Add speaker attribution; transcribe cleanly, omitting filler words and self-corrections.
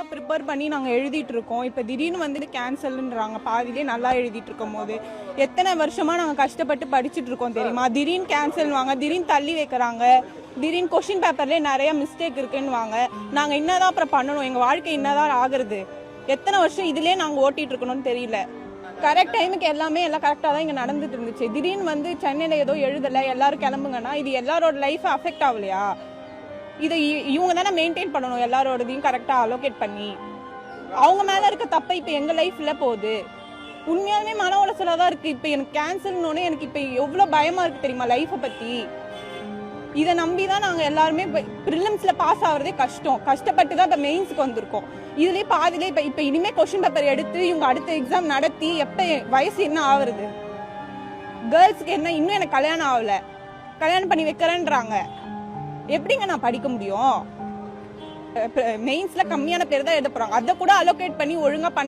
Speaker 1: கண்டினியூஸாக ப்ரிப்பேர் பண்ணி நாங்கள் எழுதிட்டு இருக்கோம். இப்போ திடீர்னு வந்துட்டு கேன்சல்ன்றாங்க. பாதிலே நல்லா எழுதிட்டு இருக்கும் போது எத்தனை வருஷமாக நாங்கள் கஷ்டப்பட்டு படிச்சுட்டு இருக்கோம் தெரியுமா? திடீர்னு கேன்சல் வாங்க, திடீர்னு தள்ளி வைக்கிறாங்க, திடீர்னு கொஸ்டின் பேப்பர்லேயே நிறைய மிஸ்டேக் இருக்குன்னு வாங்க. நாங்கள் என்னதான் அப்புறம் பண்ணணும்? எங்கள் வாழ்க்கை என்னதான் ஆகுறது? எத்தனை வருஷம் இதுலேயே நாங்கள் ஓட்டிட்டு இருக்கணும்னு தெரியல. கரெக்ட் டைமுக்கு எல்லாம் கரெக்டாக தான் இங்கே நடந்துட்டு இருந்துச்சு. திடீர்னு வந்து சென்னையில் ஏதோ எழுதலை, எல்லாரும் கிளம்புங்கன்னா இது எல்லாரோட லைஃப் அஃபெக்ட் ஆகலையா? இதை இவங்க தானே மெயின்டைன் பண்ணணும், எல்லாரோடதையும் கரெக்டாக அலோகேட் பண்ணி. அவங்க மேலே இருக்க தப்பை இப்போ எங்கள் லைஃப்பில் போகுது. உண்மையாலுமே மன உளைச்சலாக தான் இருக்குது. இப்போ எனக்கு கேன்சல்னோடனே எனக்கு இப்போ எவ்வளோ பயமாக இருக்குது தெரியுமா லைஃப்பை பற்றி. இதை நம்பி தான் நாங்கள் எல்லாருமே ப்ரிலிம்ஸில் பாஸ் ஆகிறதே கஷ்டப்பட்டு தான் இப்போ மெயின்ஸுக்கு வந்திருக்கோம். இதுலேயே பாதிலே இப்போ இனிமேல் கொஸ்டின் பேப்பர் எடுத்து இவங்க அடுத்த எக்ஸாம் நடத்தி எப்போ வயசு என்ன ஆகுறது? கேர்ள்ஸுக்கு என்ன, இன்னும் எனக்கு கல்யாணம் ஆகலை, கல்யாணம் பண்ணி வைக்கிறேன்றாங்க. எப்படிங்க நான் படிக்க முடியும்? மெயின்ஸில் கம்மியான பேர் தான் எழுத போகிறாங்க. அதை கூட அலோகேட் பண்ணி ஒழுங்காக